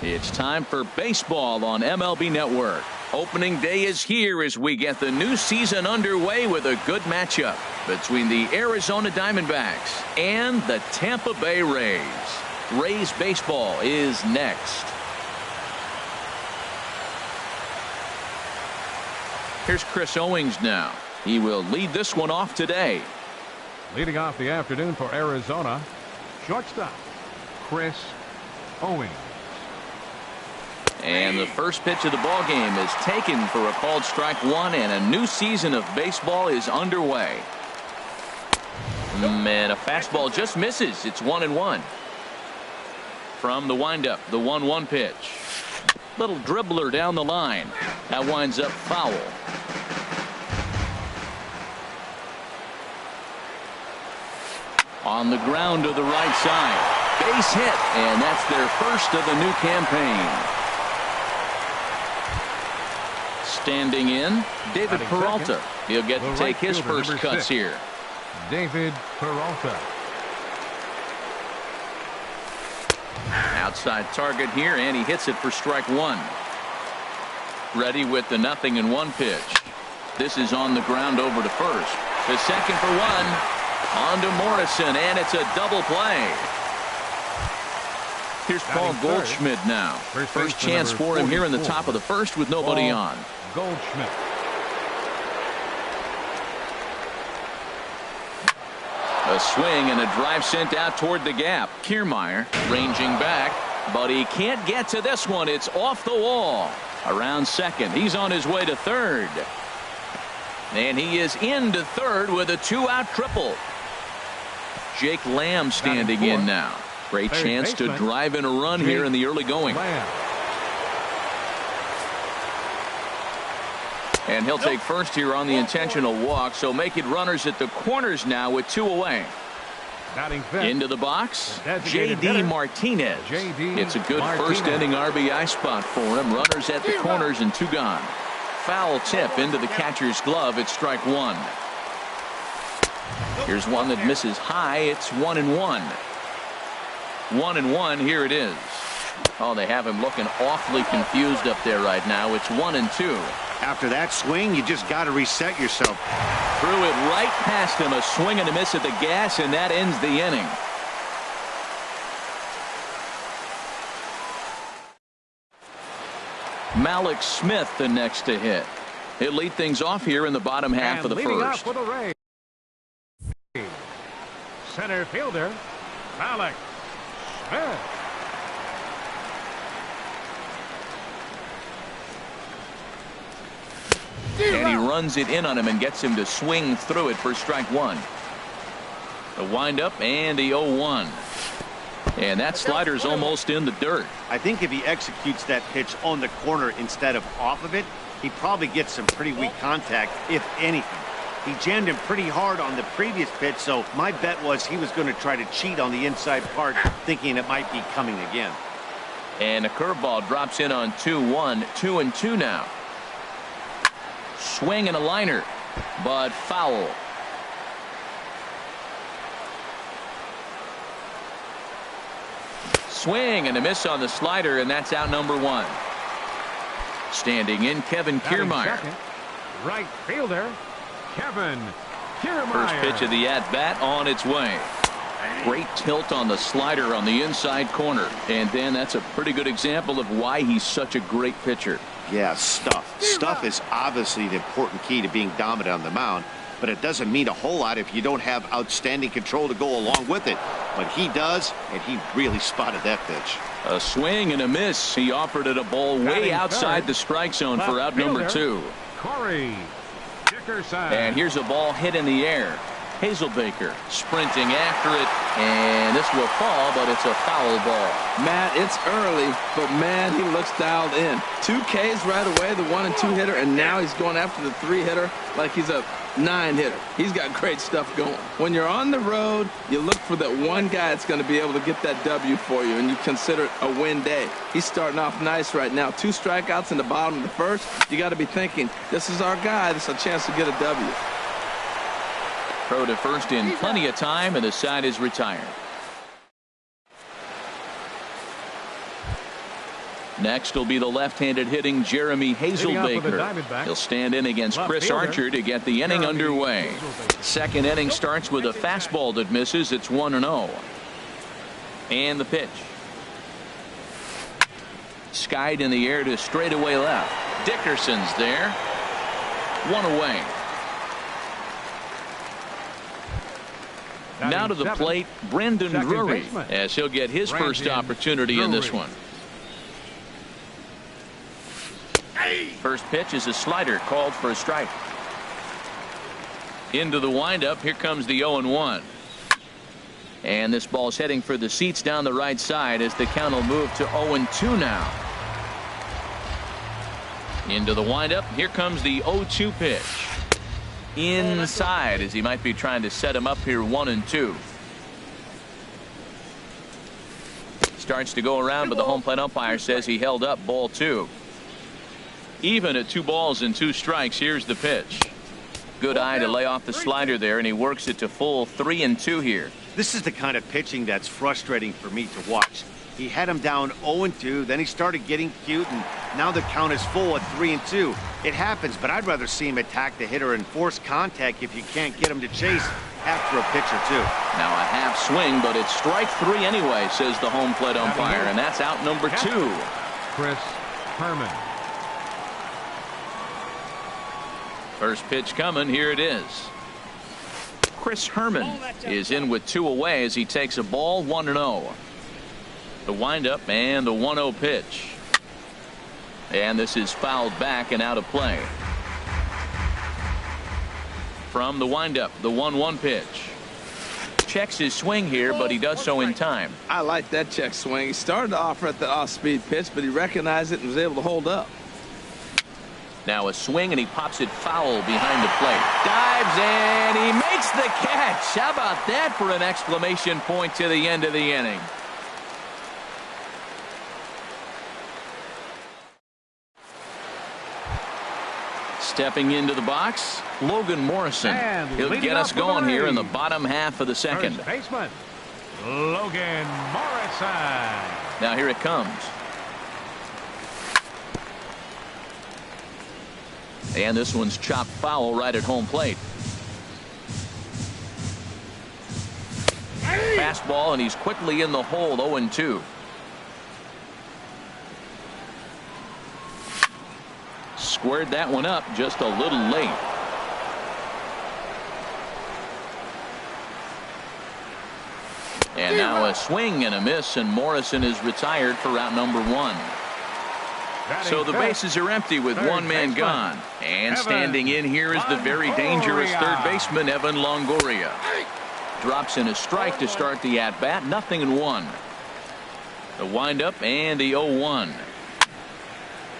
It's time for baseball on MLB Network. Opening day is here as we get the new season underway with a good matchup between the Arizona Diamondbacks and the Tampa Bay Rays. Rays baseball is next. Here's Chris Owings now. He will lead this one off today. Leading off the afternoon for Arizona, shortstop Chris Owings. And the first pitch of the ball game is taken for a called strike one, and a new season of baseball is underway. And a fastball just misses. It's 1-1. From the windup, the 1-1 pitch. Little dribbler down the line. That winds up foul. On the ground to the right side. Base hit, and that's their first of the new campaign. Standing in, David Peralta. He'll get to take his first cuts here. David Peralta. Outside target here, and he hits it for strike one. Ready with the 0-1 pitch. This is on the ground over to first. The second for one. On to Morrison, and it's a double play. Here's Paul Goldschmidt now. First chance for him here in the top of the first with nobody on. Goldschmidt. A swing and a drive sent out toward the gap. Kiermaier ranging back, but he can't get to this one. It's off the wall. Around second. He's on his way to third. And he is into third with a two-out triple. Jake Lamb standing in now. Great chance to drive in a run here in the early going. And he'll take first here on the intentional walk, so making runners at the corners now with two away. Into the box, J.D. Martinez. It's a good first inning RBI spot for him. Runners at the corners and two gone. Foul tip into the catcher's glove. It's strike one. Here's one that misses high. It's 1-1. 1-1. Here it is. Oh, they have him looking awfully confused up there right now. It's 1-2. After that swing, you just got to reset yourself. Threw it right past him. A swing and a miss at the gas, and that ends the inning. Malik Smith the next to hit. He'll lead things off here in the bottom half of the first. For the Rays, center fielder Malik Smith. And he runs it in on him and gets him to swing through it for strike one. The windup and the 0-1. And that slider's almost in the dirt. I think if he executes that pitch on the corner instead of off of it, he probably gets some pretty weak contact, if anything. He jammed him pretty hard on the previous pitch, so my bet was he was going to try to cheat on the inside part, thinking it might be coming again. And a curveball drops in on 2-1. 2-2 now. Swing and a liner, but foul. Swing and a miss on the slider, and that's out number one. Standing in, Kevin Kiermaier. Right fielder Kevin Kiermaier. First pitch of the at-bat on its way. Great tilt on the slider on the inside corner, and then that's a pretty good example of why he's such a great pitcher. Yeah, stuff. Stuff is obviously the important key to being dominant on the mound, but it doesn't mean a whole lot if you don't have outstanding control to go along with it. But he does, and he really spotted that pitch. A swing and a miss. He offered it a ball way outside the strike zone for out number two. Corey Dickerson. And here's a ball hit in the air. Hazelbaker sprinting after it, and this will fall, but it's a foul ball. Matt, it's early, but man, he looks dialed in. 2 Ks right away, the 1 and 2 hitter, and now he's going after the 3 hitter like he's a 9 hitter. He's got great stuff going. When you're on the road, you look for that one guy that's going to be able to get that W for you, and you consider it a win day. He's starting off nice right now. 2 strikeouts in the bottom of the first. You got to be thinking, this is our guy. This is a chance to get a W. Throw to first in plenty of time, and the side is retired. Next will be the left-handed hitting Jeremy Hazelbaker. He'll stand in against Chris Archer to get the inning underway. Second inning starts with a fastball that misses. It's 1-0. And the pitch. Skied in the air to straightaway left. Dickerson's there. One away. Now to the plate, Brendan Drury, as he'll get his first opportunity in this one. First pitch is a slider called for a strike. Into the windup. Here comes the 0-1. And this ball's heading for the seats down the right side as the count will move to 0-2 now. Into the windup. Here comes the 0-2 pitch. Inside as he might be trying to set him up here 1-2. Starts to go around, but the home plate umpire says he held up ball 2. Even at 2 balls and 2 strikes. Here's the pitch. Good eye to lay off the slider there, and he works it to full 3-2 here. This is the kind of pitching that's frustrating for me to watch. He had him down 0-2, then he started getting cute, and now the count is full at 3-2. It happens, but I'd rather see him attack the hitter and force contact if you can't get him to chase after a pitch or 2. Now a half swing, but it's strike 3 anyway, says the home plate umpire, and that's out number 2. Chris Herman. First pitch coming. Here it is. Chris Herman is in with 2 away as he takes a ball 1-0. The windup and the 1-0 pitch. And this is fouled back and out of play. From the windup, the 1-1 pitch. Checks his swing here, but he does so in time. I like that check swing. He started off at the off-speed pitch, but he recognized it and was able to hold up. Now a swing, and he pops it foul behind the plate. Dives, and he makes the catch. How about that for an exclamation point to the end of the inning? Stepping into the box, Logan Morrison. He'll get us going here in the bottom half of the second. First baseman, Logan Morrison. Now here it comes. And this one's chopped foul right at home plate. Fastball, and he's quickly in the hole. 0-2. Squared that one up just a little late. And now a swing and a miss, and Morrison is retired for route number 1. So the bases are empty with one man gone. And standing in here is the very dangerous third baseman, Evan Longoria. Drops in a strike to start the at-bat. 0-1. The windup and the 0-1.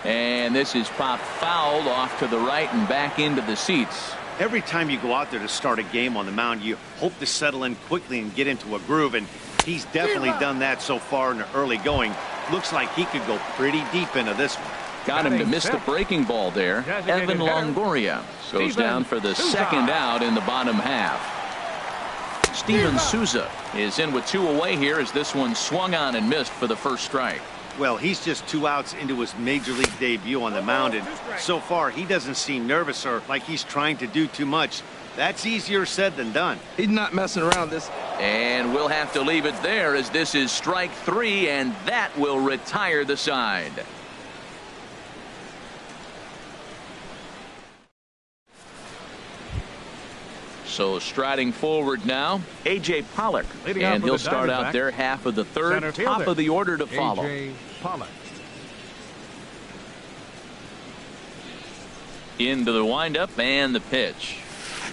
And this is popped fouled off to the right and back into the seats. Every time you go out there to start a game on the mound, you hope to settle in quickly and get into a groove, and he's definitely done that so far in the early going. Looks like he could go pretty deep into this one. Got him to miss the breaking ball there. Evan Longoria goes down for the second out in the bottom half. Steven Souza is in with 2 away here as this one swung on and missed for the first strike. Well, he's just 2 outs into his major league debut on the mound, and so far he doesn't seem nervous or like he's trying to do too much. That's easier said than done. He's not messing around this. And we'll have to leave it there as this is strike 3, and that will retire the side. So striding forward now, A.J. Pollock, and he'll start out there half of the third, top of the order to follow. A.J. Pollock. Into the windup and the pitch.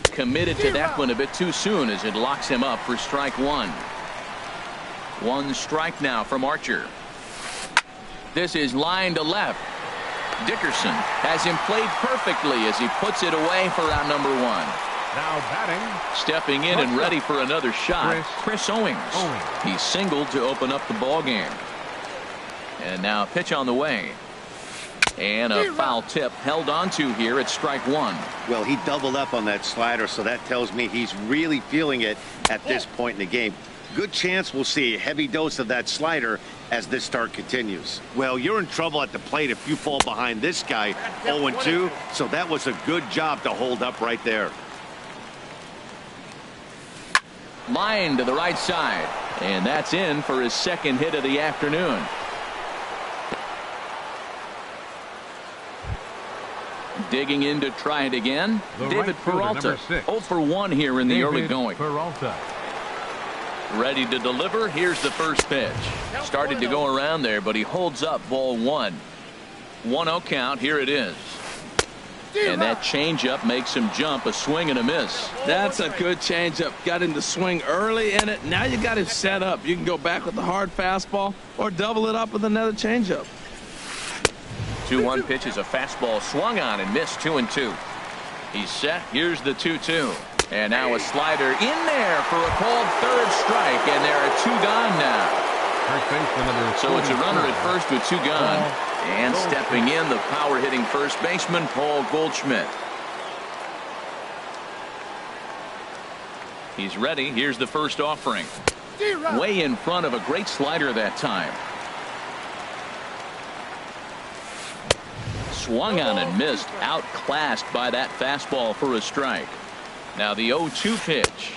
Committed to that one a bit too soon as it locks him up for strike 1. 1 strike now from Archer. This is line to left. Dickerson has him played perfectly as he puts it away for out number 1. Now batting. Stepping in and ready for another shot, Chris Owings. He singled to open up the ball game. And now a pitch on the way. And a foul tip held onto here at strike 1. Well, he doubled up on that slider, so that tells me he's really feeling it at this point in the game. Good chance we'll see a heavy dose of that slider as this start continues. Well, you're in trouble at the plate if you fall behind this guy 0-2, so that was a good job to hold up right there. Line to the right side, and that's in for his second hit of the afternoon. Digging in to try it again. David Peralta, 0 for 1 here in the early going. Peralta. Ready to deliver. Here's the first pitch. Started to go around there, but he holds up ball 1. 1-0 count. Here it is. And that changeup makes him jump. A swing and a miss. That's a good changeup. Got him to swing early in it. Now you got him set up. You can go back with the hard fastball or double it up with another changeup. 2-1 pitch is a fastball swung on and missed. 2-2. He's set. Here's the 2-2. And now a slider in there for a called third strike, and there are 2 gone now. So it's a runner at first with 2 gone. And stepping in, the power-hitting first baseman, Paul Goldschmidt. He's ready. Here's the first offering. Way in front of a great slider that time. Swung on and missed. Outclassed by that fastball for a strike. Now the 0-2 pitch.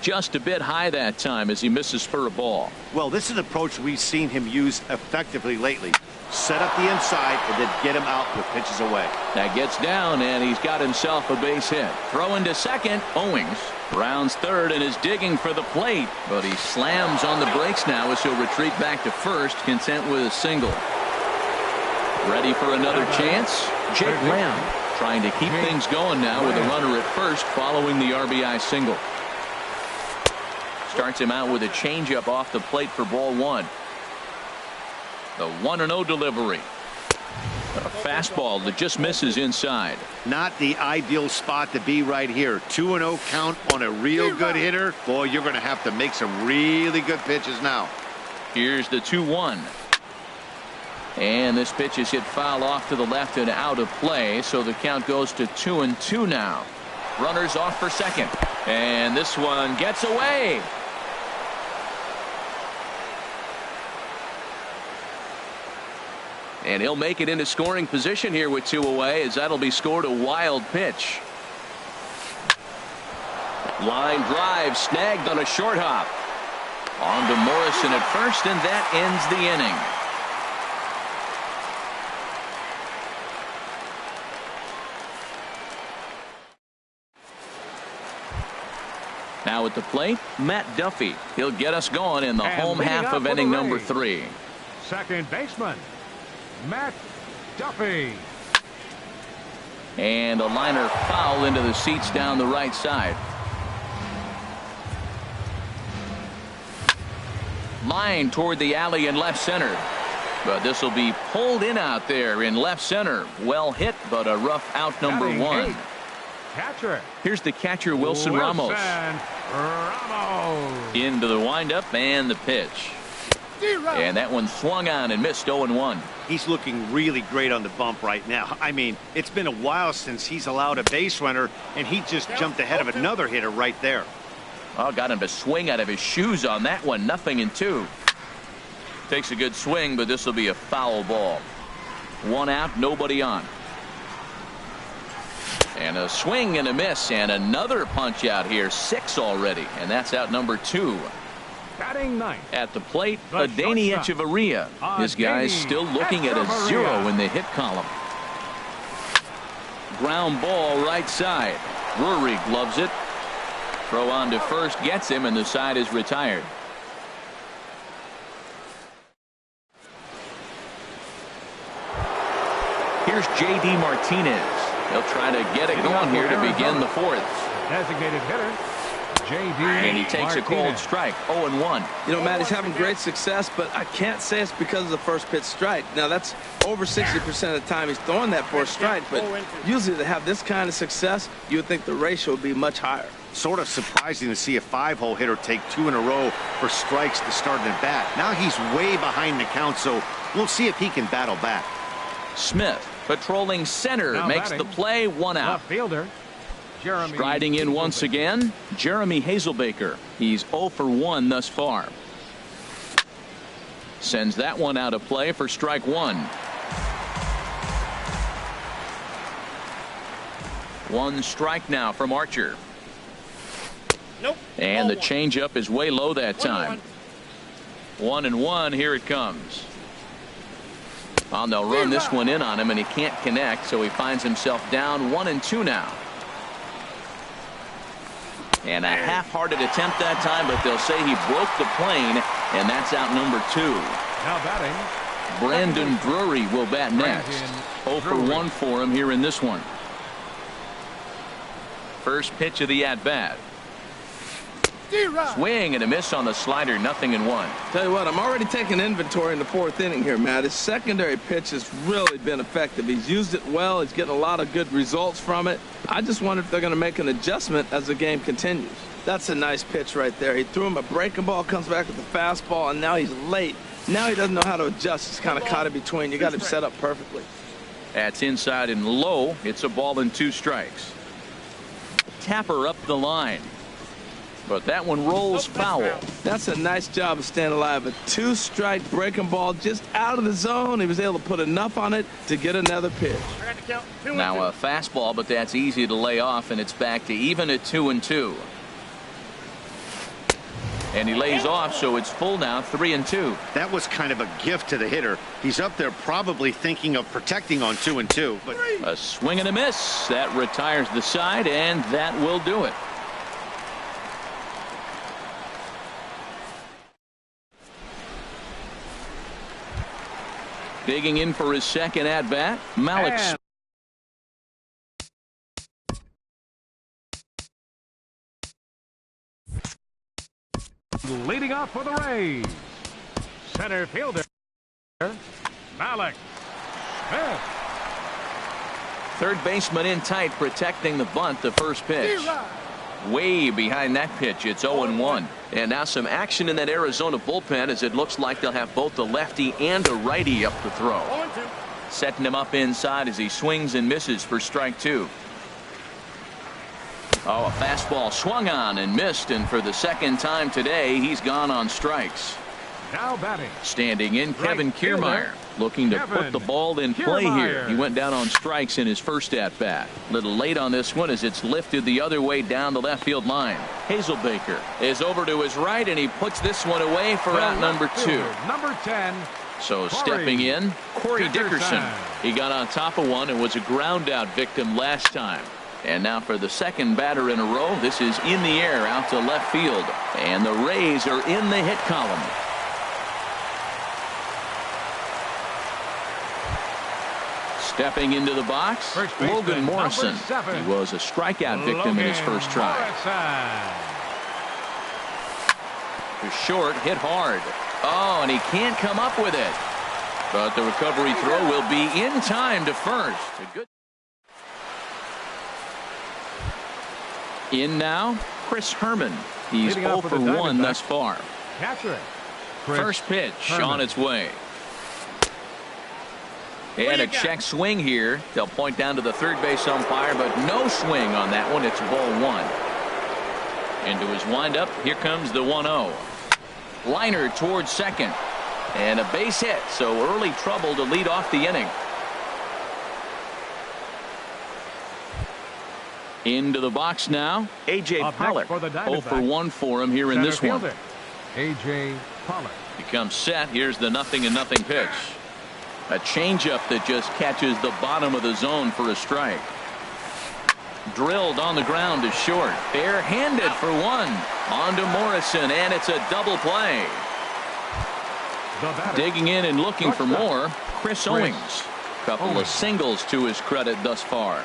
Just a bit high that time as he misses for a ball. Well, this is an approach we've seen him use effectively lately. Set up the inside and then get him out with pitches away. That gets down, and he's got himself a base hit. Throwing to second. Owings rounds third and is digging for the plate, but he slams on the brakes now as he'll retreat back to first, content with a single. Ready for another chance. Jake Lamb trying to keep things going now with a runner at first following the RBI single. Starts him out with a changeup off the plate for ball 1. The 1-0 delivery. A fastball that just misses inside. Not the ideal spot to be right here. 2-0 count on a real good hitter. Boy, you're going to have to make some really good pitches now. Here's the 2-1. And this pitch is hit foul off to the left and out of play, so the count goes to 2-2 now. Runners off for second, and this one gets away. And he'll make it into scoring position here with 2 away, as that'll be scored a wild pitch. Line drive snagged on a short hop. On to Morrison at first, and that ends the inning. Now at the plate, Matt Duffy. He'll get us going in the home half of inning number 3. Second baseman, Matt Duffy. And a liner foul into the seats down the right side. Line toward the alley in left center. But this will be pulled in out there in left center. Well hit, but a rough out number 1. Catcher. Here's the catcher, Wilson Ramos. Into the windup and the pitch. And that one swung on and missed. 0-1. He's looking really great on the bump right now. I mean, it's been a while since he's allowed a base runner, and he just jumped ahead of another hitter right there. Oh, got him to swing out of his shoes on that one. 0-2. Takes a good swing, but this will be a foul ball. 1 out, nobody on. And a swing and a miss, and another punch out here. 6 already, and that's out number 2. Batting ninth. At the plate, Adeiny Echeverria. His guy's still looking at a 0 in the hit column. Ground ball right side. Drury gloves it. Throw on to first gets him, and the side is retired. Here's J.D. Martinez. He'll try to get it going here to begin the 4th. Designated hitter, J.D. And he takes a cold strike. 0-1. You know, Matt, he's having great success, but I can't say it's because of the first pitch strike. Now, that's over 60% of the time he's throwing that for a strike, but usually to have this kind of success, you would think the ratio would be much higher. Sort of surprising to see a 5-hole hitter take 2 in a row for strikes to start an at bat. Now he's way behind the count, so we'll see if he can battle back. Smith patrolling center, now makes the play. 1 out. Left fielder, Striding in once again, Jeremy Hazelbaker. He's 0 for 1 thus far. Sends that one out of play for strike one. One strike now from Archer. Nope. And the changeup is way low that time. 1-1. Here it comes. Oh, they'll run this one in on him, and he can't connect, so he finds himself down 1-2 now. And a half-hearted attempt that time, but they'll say he broke the plane, and that's out number 2. Now batting, Brandon Drury will bat next. 0 for 1 for him here in this one. First pitch of the at-bat. Swing and a miss on the slider, 0-1. Tell you what, I'm already taking inventory in the 4th inning here, Matt. His secondary pitch has really been effective. He's used it well. He's getting a lot of good results from it. I just wonder if they're going to make an adjustment as the game continues. That's a nice pitch right there. He threw him a breaking ball, comes back with the fastball, and now he's late. Now he doesn't know how to adjust. He's kind of caught in between. You got him set up perfectly. That's inside and low. It's a ball and 2 strikes. Tapper up the line. But that one rolls foul. That's a nice job of staying alive. A 2-strike breaking ball just out of the zone. He was able to put enough on it to get another pitch. Now a fastball, but that's easy to lay off, and it's back to even at 2-2. And he lays off, so it's full now, 3-2. That was kind of a gift to the hitter. He's up there probably thinking of protecting on 2-2. But a swing and a miss. That retires the side, and that will do it. Digging in for his second at-bat, Malik. Leading off for the Rays, center fielder Malik Smith. Third baseman in tight, protecting the bunt, the first pitch. Way behind that pitch. It's 0-1. And now some action in that Arizona bullpen, as it looks like they'll have both a lefty and a righty up to throw. Setting him up inside as he swings and misses for strike 2. Oh, a fastball swung on and missed, and for the second time today, he's gone on strikes. Now batting, standing in, Kevin Kiermaier, looking to put the ball in play here. He went down on strikes in his first at-bat. Little late on this one as it's lifted the other way down the left field line. Hazelbaker is over to his right, and he puts this one away for out number 2. Number 10. So stepping in, Corey Dickerson. He got on top of one and was a ground out victim last time. And now for the second batter in a row, this is in the air out to left field. And the Rays are in the hit column. Stepping into the box, Logan Morrison. He was a strikeout victim in his first try. To short, hit hard. Oh, and he can't come up with it. But the recovery throw will be in time to first. A good. In now, Chris Herman. He's 0 for 1 thus far. First pitch on its way. And a check swing here. They'll point down to the third base umpire, but no swing on that one. It's ball 1. Into his windup, here comes the 1-0. Liner towards second. And a base hit, so early trouble to lead off the inning. Into the box now, A.J. Pollard. 0 for 1 for him here in this one. A.J. Pollard. He comes set. Here's the 0-0 pitch. A changeup that just catches the bottom of the zone for a strike. Drilled on the ground to short. Bare-handed for 1. On to Morrison, and it's a double play. Digging in and looking for more, Chris Owings. Couple of singles to his credit thus far.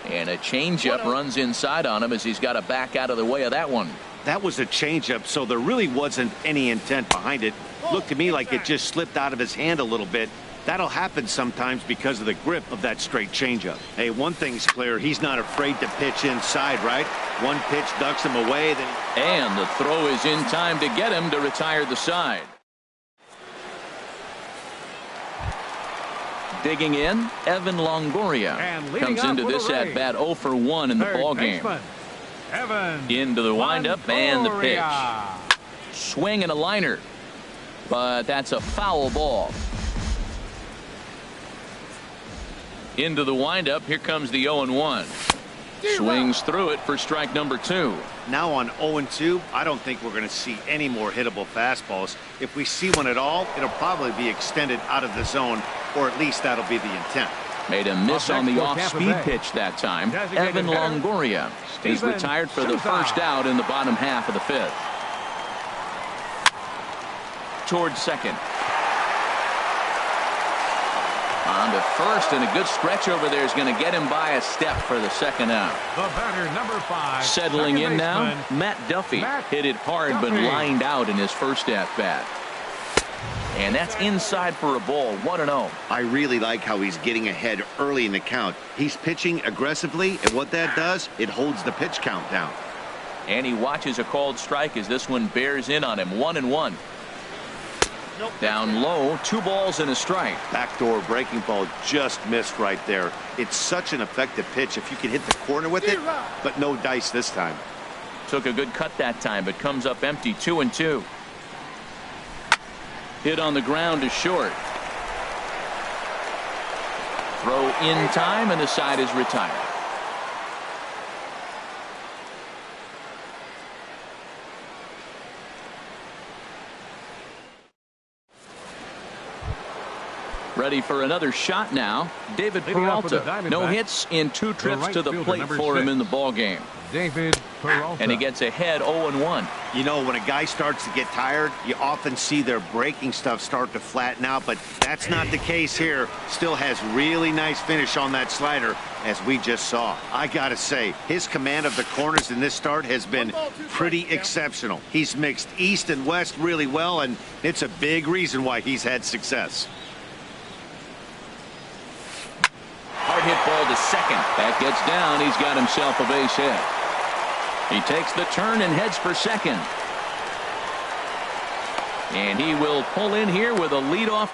And a changeup runs inside on him as he's got to back out of the way of that one. That was a changeup, so there really wasn't any intent behind it. Looked to me like it just slipped out of his hand a little bit. That'll happen sometimes because of the grip of that straight changeup. Hey, one thing's clear. He's not afraid to pitch inside, right? One pitch ducks him away. And the throw is in time to get him to retire the side. Digging in, Evan Longoria And leading comes into off this with a at bat 0 for 1 in the ball game. Evan Into the windup and the pitch. Longoria. Swing and a liner, but that's a foul ball. Into the windup. Here comes the 0-1. Swings through it for strike number 2. Now on 0-2, I don't think we're going to see any more hittable fastballs. If we see one at all, it'll probably be extended out of the zone, or at least that'll be the intent. Made a miss on the for off-speed Tampa Bay. pitch that time. Designated Evan hitter, Longoria is Steven retired for the Souza. first out in the bottom half of the 5th. Towards second. On to first, and a good stretch over there is going to get him by a step for the second out. The batter, number 5. Settling second in now, baseman, Matt Duffy. Matt Hit it hard, but Duffy. lined out in his first at-bat. And that's inside for a ball. 1-0. I really like how he's getting ahead early in the count. He's pitching aggressively, and what that does, it holds the pitch count down. And he watches a called strike as this one bears in on him. 1-1. Nope. Down low, 2 balls and a strike. Backdoor breaking ball just missed right there. It's such an effective pitch if you can hit the corner with it, but no dice this time. Took a good cut that time, but comes up empty. 2-2. Hit on the ground to short. Throw in time, and the side is retired. Ready for another shot now. David Leading off with the Peralta. No Diamondbacks, hits in 2 trips right to the fielder, plate number for him 6. in the ball game. David Peralta. And he gets ahead 0-1. You know, when a guy starts to get tired, you often see their breaking stuff start to flatten out, but that's not the case here. Still has really nice finish on that slider, as we just saw. I gotta say, his command of the corners in this start has been pretty exceptional. He's mixed east and west really well, and it's a big reason why he's had success. Hard hit ball to second. That gets down. He's got himself a base hit. He takes the turn and heads for second. And he will pull in here with a leadoff.